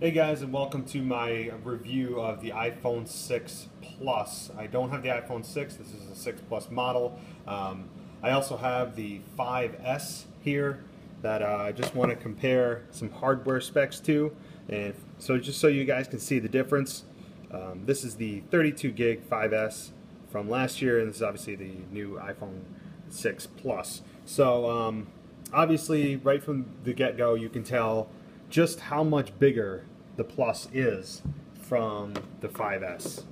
Hey guys, and welcome to my review of the iPhone 6 Plus. I don't have the iPhone 6, this is a 6 Plus model. I also have the 5S here that I just want to compare some hardware specs to. And so just so you guys can see the difference, this is the 32 gig 5S from last year, and this is obviously the new iPhone 6 Plus. So obviously right from the get-go you can tell just how much bigger the Plus is from the 5S.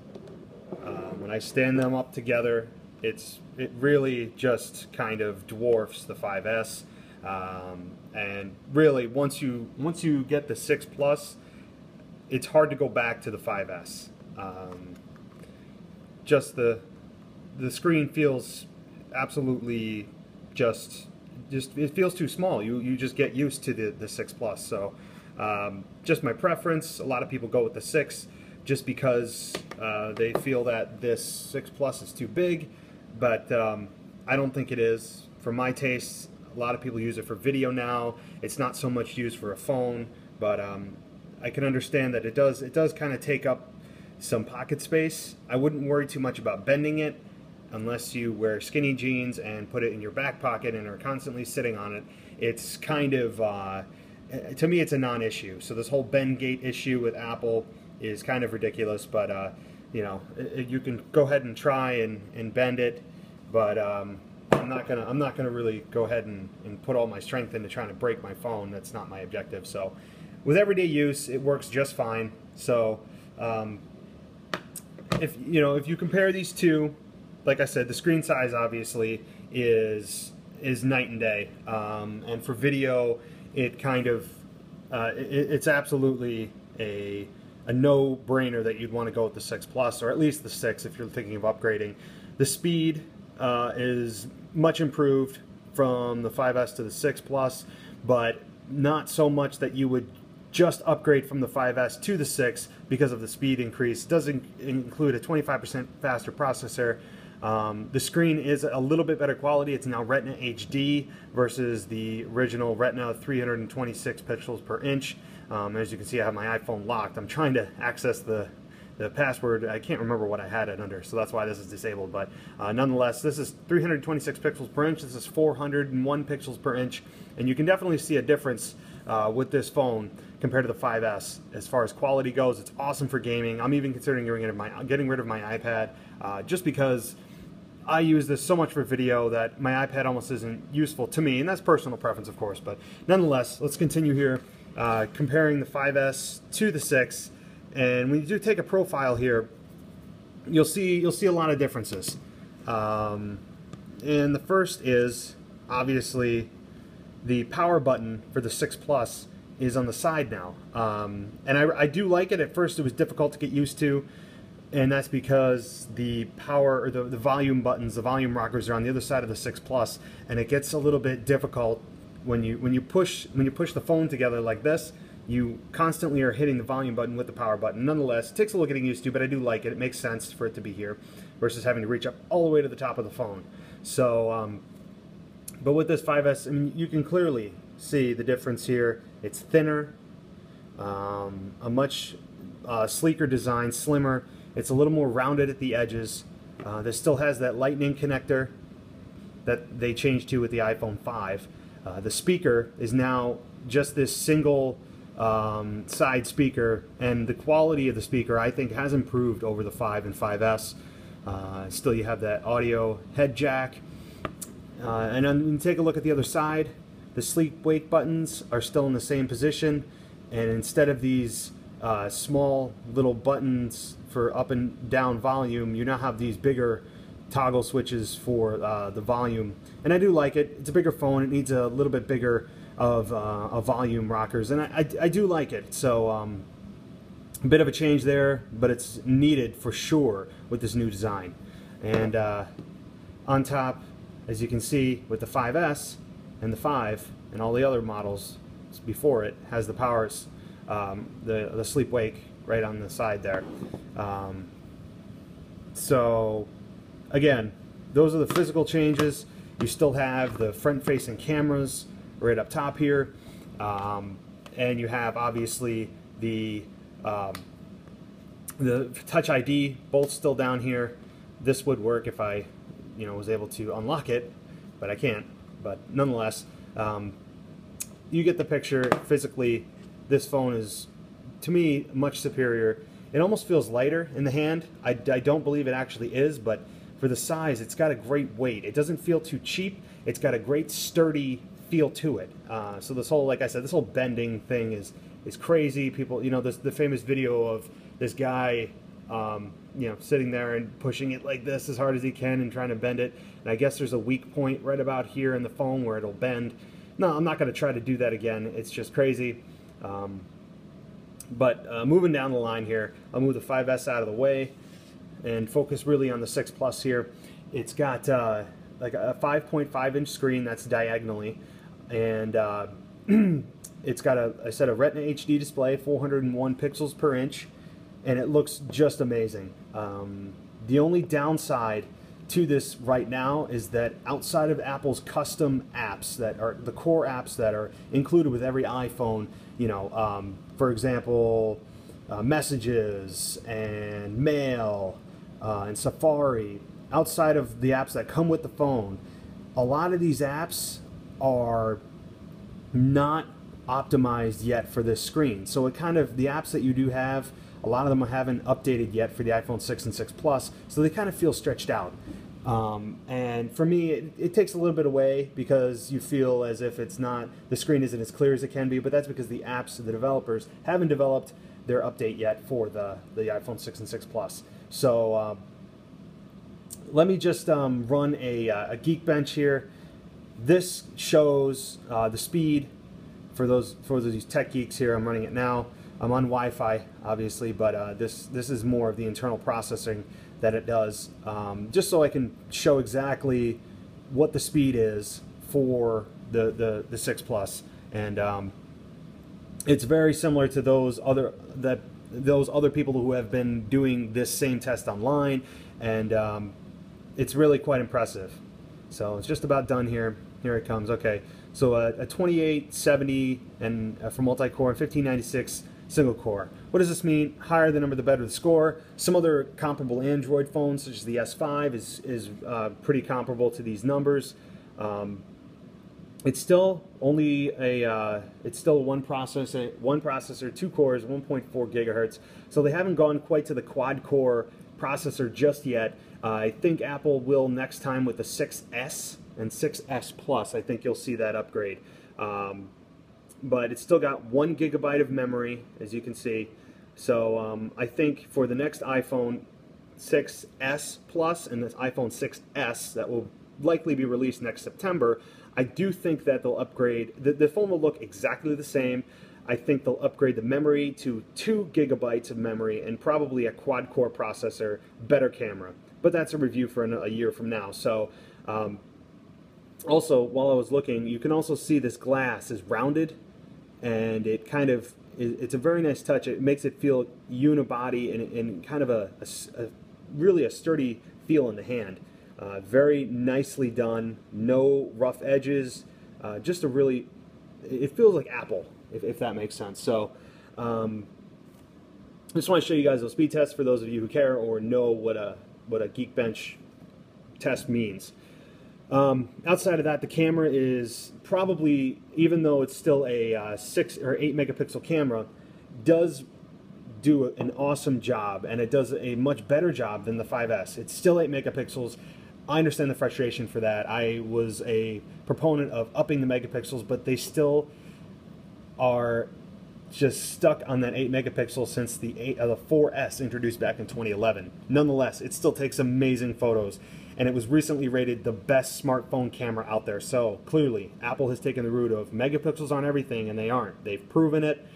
When I stand them up together, it really just kind of dwarfs the 5S. And really, once you get the 6 Plus, it's hard to go back to the 5S. Just the screen feels absolutely just it feels too small. You just get used to the 6 Plus. So just my preference. A lot of people go with the 6 just because they feel that this 6 Plus is too big, but I don't think it is. For my tastes, a lot of people use it for video now. It's not so much used for a phone, but I can understand that it does kind of take up some pocket space. I wouldn't worry too much about bending it unless you wear skinny jeans and put it in your back pocket and are constantly sitting on it. It's kind of to me, it's a non-issue. So this whole Bendgate issue with Apple is kind of ridiculous, but you know, you can go ahead and try and bend it, but I'm not gonna really go ahead and put all my strength into trying to break my phone. That's not my objective. So with everyday use, it works just fine. So if you compare these two, like I said, the screen size obviously is night and day, and for video, it kind of it's absolutely a no-brainer that you'd want to go with the 6 Plus, or at least the 6 if you're thinking of upgrading. The speed is much improved from the 5S to the 6 Plus, but not so much that you would just upgrade from the 5S to the 6 because of the speed increase. It does include a 25% faster processor. The screen is a little bit better quality. It's now Retina HD versus the original Retina 326 pixels per inch. As you can see, I have my iPhone locked. I'm trying to access the password. I can't remember what I had it under, so that's why this is disabled. But nonetheless, this is 326 pixels per inch. This is 401 pixels per inch, and you can definitely see a difference with this phone compared to the 5S. As far as quality goes, it's awesome for gaming. I'm even considering getting rid of my iPad just because I use this so much for video that my iPad almost isn't useful to me, and that's personal preference, of course. But nonetheless, let's continue here comparing the 5S to the 6. And when you do take a profile here, you'll see a lot of differences. And the first is obviously the power button for the 6 Plus is on the side now, and I do like it. At first, it was difficult to get used to, and that's because the power or the volume buttons, the volume rockers, are on the other side of the 6 Plus, and it gets a little bit difficult when you push the phone together like this. You constantly are hitting the volume button with the power button. Nonetheless, it takes a little getting used to, but I do like it. It makes sense for it to be here versus having to reach up all the way to the top of the phone. So, but with this 5S, I mean, you can clearly see the difference here. It's thinner, a much sleeker design, slimmer. It's a little more rounded at the edges. This still has that lightning connector that they changed to with the iPhone 5. The speaker is now just this single side speaker, and the quality of the speaker, I think, has improved over the 5 and 5S. Still, you have that audio head jack. And then when you take a look at the other side, the sleep wake buttons are still in the same position, and instead of these small little buttons for up and down volume, you now have these bigger toggle switches for the volume. And I do like it. It's a bigger phone. It needs a little bit bigger of volume rockers, and I do like it. So a bit of a change there, but it's needed for sure with this new design. And on top, as you can see, with the 5S and the 5 and all the other models before it, has the powers, the sleep wake right on the side there. So again, those are the physical changes. You still have the front-facing cameras right up top here, and you have obviously The Touch ID, both still down here. This would work if I, was able to unlock it, but I can't. But nonetheless, you get the picture. Physically, this phone is, to me, much superior. It almost feels lighter in the hand. I don't believe it actually is, but for the size, it's got a great weight. It doesn't feel too cheap. It's got a great sturdy feel to it. So this whole, like I said, this whole bending thing is crazy. People, the famous video of this guy, sitting there and pushing it like this as hard as he can and trying to bend it. And I guess there's a weak point right about here in the phone where it'll bend. No, I'm not going to try to do that again. It's just crazy. But moving down the line here, I'll move the 5S out of the way and focus really on the 6 Plus here. It's got like a 5.5-inch screen that's diagonally, and it's got a Retina HD display, 401 pixels per inch, and it looks just amazing. The only downside to this right now is that outside of Apple's custom apps that are the core apps that are included with every iPhone, for example, Messages and Mail and Safari, outside of the apps that come with the phone, a lot of these apps are not optimized yet for this screen. So it kind of, the apps that you do have, a lot of them haven't updated yet for the iPhone 6 and 6 Plus, so they kind of feel stretched out. And for me, it takes a little bit away because you feel as if it's not, the screen isn't as clear as it can be, but that's because the apps, the developers, haven't developed their update yet for the iPhone 6 and 6 Plus. So let me just run a Geekbench here. This shows the speed for those tech geeks here. I'm running it now. I'm on Wi-Fi, obviously, but this is more of the internal processing that it does, just so I can show exactly what the speed is for the 6 Plus, and it's very similar to those other people who have been doing this same test online, and it's really quite impressive. So it's just about done here. Here it comes. Okay, so a 2870 and for multi-core and 1596 single core. What does this mean? Higher the number, the better the score. Some other comparable Android phones, such as the S5, is pretty comparable to these numbers. It's still only it's still one processor, 2 cores, 1.4 gigahertz. So they haven't gone quite to the quad-core processor just yet. I think Apple will next time with the 6S and 6S Plus. I think you'll see that upgrade. But it's still got 1 gigabyte of memory, as you can see. So I think for the next iPhone 6S Plus and this iPhone 6S that will likely be released next September, I do think that they'll upgrade. The phone will look exactly the same. I think they'll upgrade the memory to 2 gigabytes of memory and probably a quad-core processor, better camera. But that's a review for a year from now. So also, while I was looking, you can also see this glass is rounded, and it kind of, it's a very nice touch. It makes it feel unibody and kind of really a sturdy feel in the hand. Very nicely done, no rough edges, just a really, it feels like Apple, if that makes sense. So I just want to show you guys those speed tests for those of you who care or know what a Geekbench test means. Outside of that, the camera is probably, even though it's still a 6 or 8 megapixel camera, does do an awesome job, and it does a much better job than the 5S. It's still 8 megapixels. I understand the frustration for that. I was a proponent of upping the megapixels, but they still are just stuck on that 8 megapixels since the 4S introduced back in 2011. Nonetheless, it still takes amazing photos, and it was recently rated the best smartphone camera out there. So clearly, Apple has taken the route of megapixels on everything, and they aren't. They've proven it.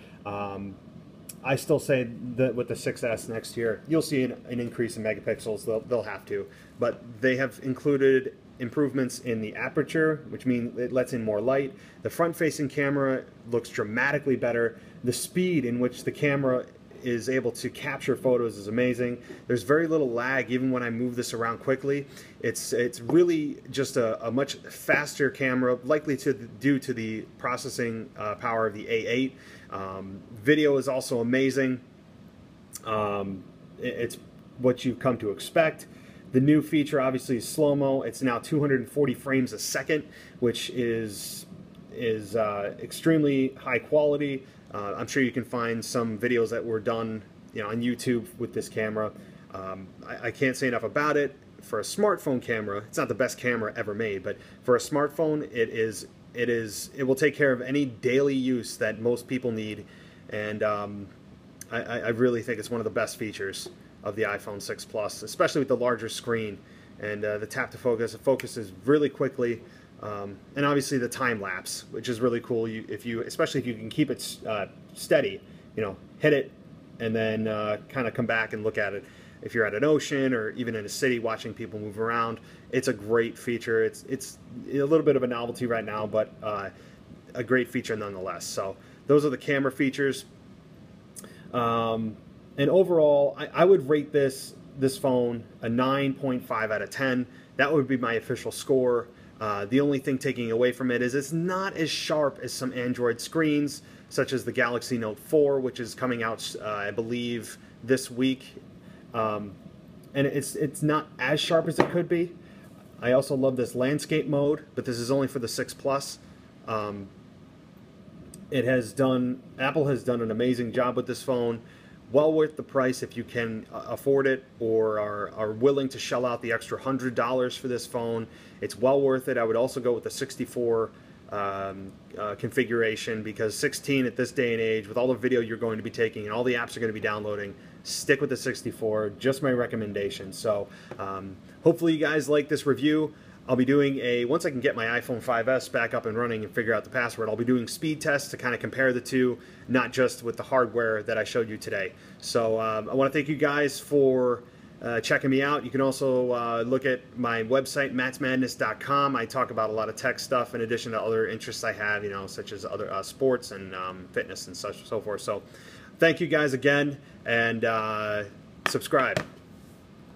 I still say that with the 6S next year, you'll see an increase in megapixels. They'll have to. But they have included improvements in the aperture, which means it lets in more light. The front-facing camera looks dramatically better. The speed in which the camera is able to capture photos is amazing. There's very little lag even when I move this around quickly. It's really just a much faster camera, likely due to the processing power of the A8. Video is also amazing. It's what you've come to expect. The new feature obviously is slow-mo. It's now 240 frames a second, which is extremely high quality. I'm sure you can find some videos that were done, on YouTube with this camera. I can't say enough about it. For a smartphone camera, it's not the best camera ever made, but for a smartphone, it will take care of any daily use that most people need, and I really think it's one of the best features of the iPhone 6 Plus, especially with the larger screen and the tap to focus. It focuses really quickly. And obviously the time lapse, which is really cool. Especially if you can keep it steady, hit it and then kind of come back and look at it. If you're at an ocean or even in a city watching people move around, it's a great feature. It's a little bit of a novelty right now, but a great feature nonetheless. So those are the camera features. And overall, I would rate this phone a 9.5 out of 10. That would be my official score. The only thing taking away from it is it's not as sharp as some Android screens, such as the Galaxy Note 4, which is coming out, I believe, this week. And it's not as sharp as it could be. I also love this landscape mode, but this is only for the 6 Plus. Apple has done an amazing job with this phone. Well worth the price if you can afford it or are willing to shell out the extra $100 for this phone. It's well worth it. I would also go with the 64 configuration, because 16 at this day and age, with all the video you're going to be taking and all the apps you're going to be downloading, stick with the 64. Just my recommendation. So hopefully you guys like this review. I'll be doing once I can get my iPhone 5S back up and running and figure out the password, I'll be doing speed tests to kind of compare the two, not just with the hardware that I showed you today. So I want to thank you guys for checking me out. You can also look at my website, mattsmadness.com. I talk about a lot of tech stuff in addition to other interests I have, such as other sports and fitness and so forth. So thank you guys again, and subscribe.